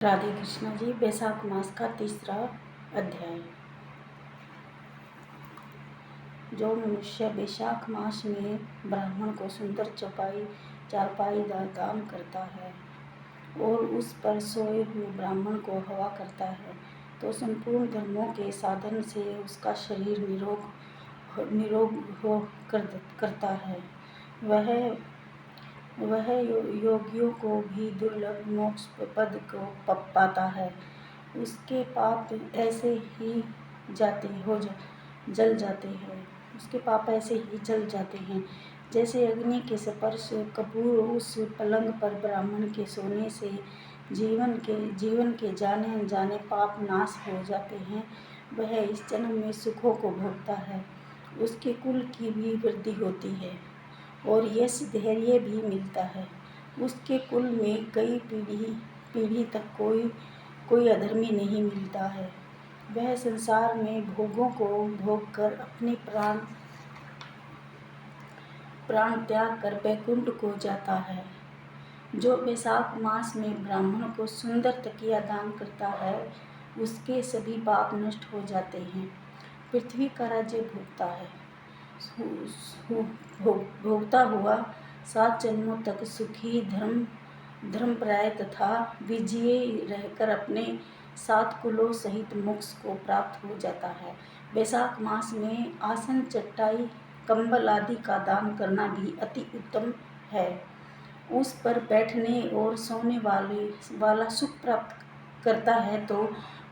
राधे कृष्णा जी। बैसाख मास का तीसरा अध्याय। जो मनुष्य बैसाख मास में ब्राह्मण को सुंदर चारपाई दान करता है और उस पर सोए हुए ब्राह्मण को हवा करता है, तो संपूर्ण धर्मों के साधन से उसका शरीर निरोग हो करता है। वह योगियों को भी दुर्लभ मोक्ष पद को पाता है। उसके पाप ऐसे ही जल जाते हैं जैसे अग्नि के स्पर्श कपूर। उस पलंग पर ब्राह्मण के सोने से जीवन के जाने अनजाने पाप नाश हो जाते हैं। वह इस जन्म में सुखों को भोगता है, उसके कुल की भी वृद्धि होती है और यश धैर्य भी मिलता है। उसके कुल में कई पीढ़ी तक कोई अधर्मी नहीं मिलता है। वह संसार में भोगों को भोग कर अपने प्राण त्याग कर बैकुंठ को जाता है। जो बैसाख मास में ब्राह्मण को सुंदर तकिया दान करता है, उसके सभी पाप नष्ट हो जाते हैं। पृथ्वी का राज्य भोगता हुआ 7 जन्मों तक सुखी धर्मपराय तथा विजयी रहकर अपने 7 कुलों सहित मोक्ष को प्राप्त हो जाता है। बैसाख मास में आसन, चटाई, कंबल आदि का दान करना भी अति उत्तम है। उस पर बैठने और सोने वाला सुख प्राप्त करता है, तो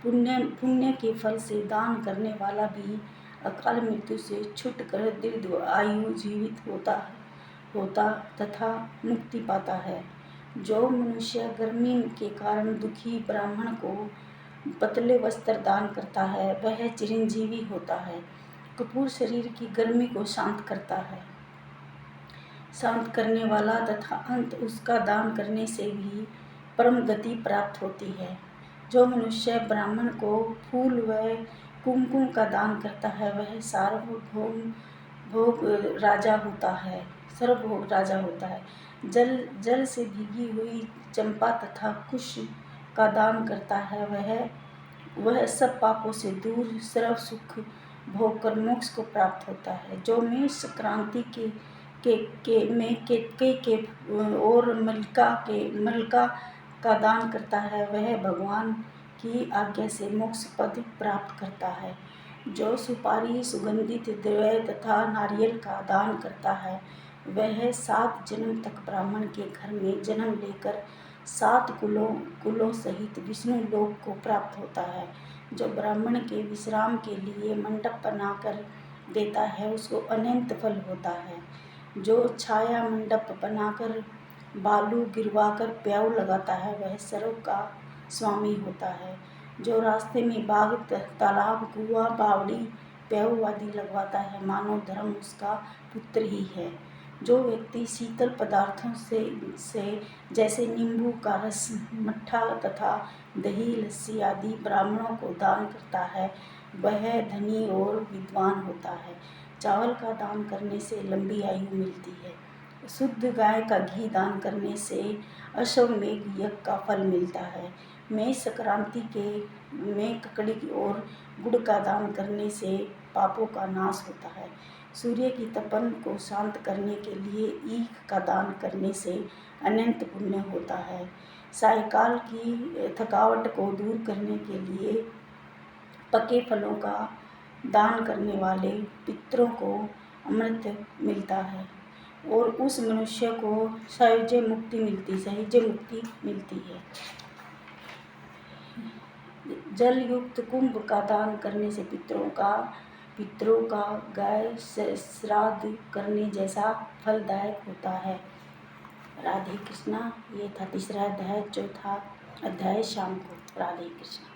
पुण्य के फल से दान करने वाला भी अकाल मृत्यु से छूटकर दीर्घ आयु जीवित होता तथा मुक्ति पाता है। जो मनुष्य गर्मी के कारण दुखी ब्राह्मण को पतले वस्त्र दान करता है, वह चिरंजीवी होता है। कपूर शरीर की गर्मी को शांत करने वाला तथा अंत उसका दान करने से भी परम गति प्राप्त होती है। जो मनुष्य ब्राह्मण को फूल व कुमकुम का दान करता है, वह सर्वभोग राजा होता है। जल से भीगी हुई चंपा तथा कुश का दान करता है, वह सब पापों से दूर सर्व सुख भोग कर मोक्ष को प्राप्त होता है। जो मेष संक्रांति के और मलिका का दान करता है, वह भगवान की आज्ञा से मोक्ष पद प्राप्त करता है। जो सुपारी, सुगंधित द्रव्य तथा नारियल का दान करता है, वह 7 जन्म तक ब्राह्मण के घर में जन्म लेकर 7 कुलों सहित विष्णु लोक को प्राप्त होता है। जो ब्राह्मण के विश्राम के लिए मंडप बनाकर देता है, उसको अनंत फल होता है। जो छाया मंडप बनाकर बालू गिरवाकर प्याऊ लगाता है, वह सर्व का स्वामी होता है। जो रास्ते में बाग, तालाब, कुआं, बावड़ी, प्याऊ आदि लगवाता है, मानव धर्म उसका पुत्र ही है। जो व्यक्ति शीतल पदार्थों से जैसे नींबू का रस, मट्ठा तथा दही, लस्सी आदि ब्राह्मणों को दान करता है, वह धनी और विद्वान होता है। चावल का दान करने से लंबी आयु मिलती है। शुद्ध गाय का घी दान करने से अश्वमेघ यज्ञ का फल मिलता है। मेष संक्रांति में ककड़ी और गुड़ का दान करने से पापों का नाश होता है। सूर्य की तपन को शांत करने के लिए ईख का दान करने से अनंत पुण्य होता है। सायंकाल की थकावट को दूर करने के लिए पके फलों का दान करने वाले पितरों को अमृत मिलता है और उस मनुष्य को सहज मुक्ति मिलती है। जल युक्त कुंभ का दान करने से पितरों का गाय श्राद्ध करने जैसा फलदायक होता है। राधे कृष्णा। ये था तीसरा अध्याय। चौथा अध्याय शाम को। राधे कृष्णा।